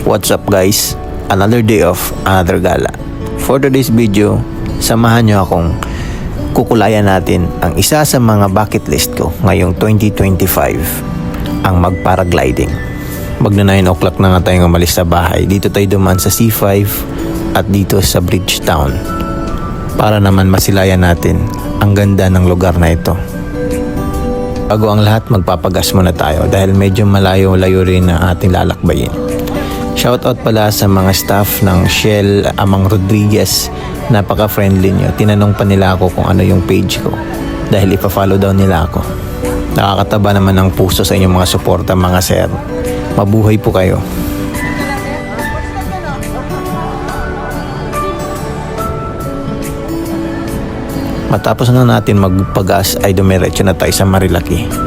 What's up guys? Another day of another gala. For today's video, samahan nyo akong kukulayan natin ang isa sa mga bucket list ko ngayong 2025, ang mag-paragliding. Magna 9 o'clock na nga tayong umalis sa bahay. Dito tayo dumaan sa C5 at dito sa Bridgetown para naman masilayan natin ang ganda ng lugar na ito. Bago ang lahat, magpapagas muna tayo dahil medyo malayo-layo rin na ating lalakbayin. Shoutout pala sa mga staff ng Shell Amang Rodriguez. Napaka-friendly nyo. Tinanong pa nila ako kung ano yung page ko dahil ipa-follow daw nila ako. Nakakataba naman ng puso sa inyong mga suporta mga sir. Mabuhay po kayo. Matapos na natin magpagas ay dumiretso na tayo sa Marilaki.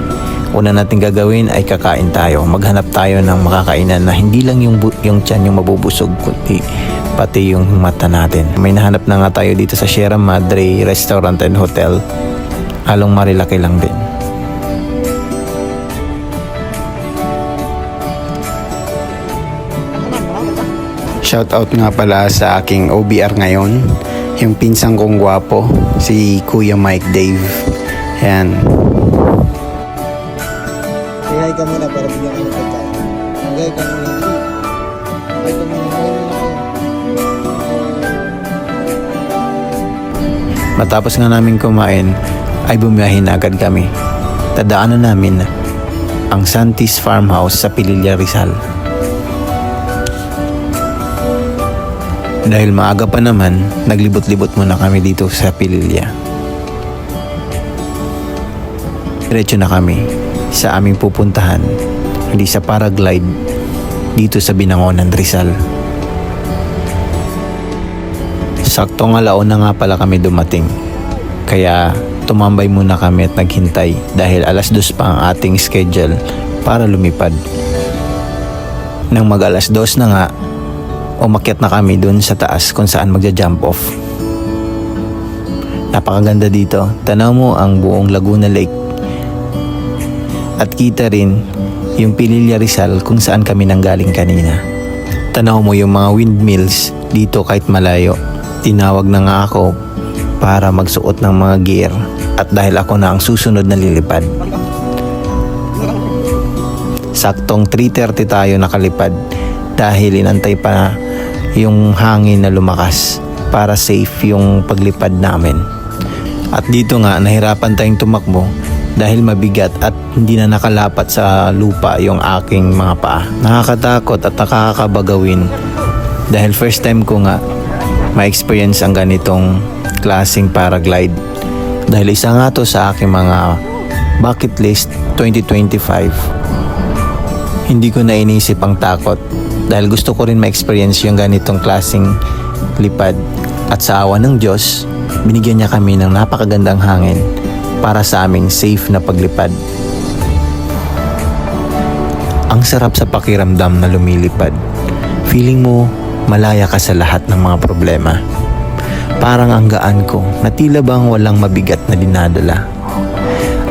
Una natin gagawin ay kakain tayo. Maghanap tayo ng makakainan na hindi lang yung tiyan yung mabubusog, kundi pati yung mata natin. May nahanap na nga tayo dito sa Sierra Madre Restaurant and Hotel. Halong Marilaki lang din. Shoutout nga pala sa aking OBR ngayon, yung pinsang kong gwapo, si Kuya Mike Dave. Ayan. Hi ka muna para bigyan ka ng pagkain. Hi ka muna. Hi ka muna. Matapos nga namin kumain ay bumiyahin agad kami. Tadaanan namin ang Santis Farmhouse sa Pililla, Rizal. Dahil maaga pa naman, naglibot-libot muna kami dito sa Pililla. Diretso na kami sa aming pupuntahan, hindi sa paraglide, dito sa Binangonan, Rizal. Saktong alauna nga pala kami dumating, kaya tumambay muna kami at naghintay dahil 2:00 pa ang ating schedule para lumipad. Nang mag 2:00 na nga, umakyat na kami dun sa taas kung saan magja-jump off. Napakaganda dito. Tanaw mo ang buong Laguna Lake. At kita rin yung Pililla, Rizal kung saan kami nanggaling kanina. Tanaw mo yung mga windmills dito kahit malayo. Tinawag na nga ako para magsuot ng mga gear at dahil ako na ang susunod na lilipad. Saktong 3:30 tayo nakalipad dahil inantay pa yung hangin na lumakas para safe yung paglipad namin. At dito nga nahirapan tayong tumakbo dahil mabigat at hindi na nakalapat sa lupa yung aking mga paa. Nakakatakot at nakakabagawin dahil first time ko nga ma-experience ang ganitong klaseng paraglide. Dahil isa nga to sa aking mga bucket list 2025. Hindi ko na inisip ang takot dahil gusto ko rin ma-experience yung ganitong klaseng lipad. At sa awa ng Diyos, binigyan niya kami ng napakagandang hangin para sa aming safe na paglipad. Ang sarap sa pakiramdam na lumilipad. Feeling mo malaya ka sa lahat ng mga problema. Parang ang gaan ko na tila bang walang mabigat na dinadala.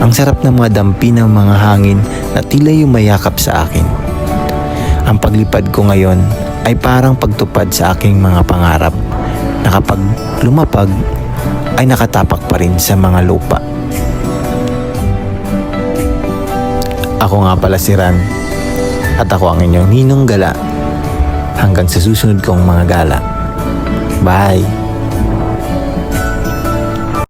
Ang sarap ng mga dampi ng mga hangin na tila yung mayakap sa akin. Ang paglipad ko ngayon ay parang pagtupad sa aking mga pangarap na kapag lumapag ay nakatapak pa rin sa mga lupa. Ako nga pala si Ran at ako ang inyong ninong gala hanggang sa susunod kong mga gala. Bye!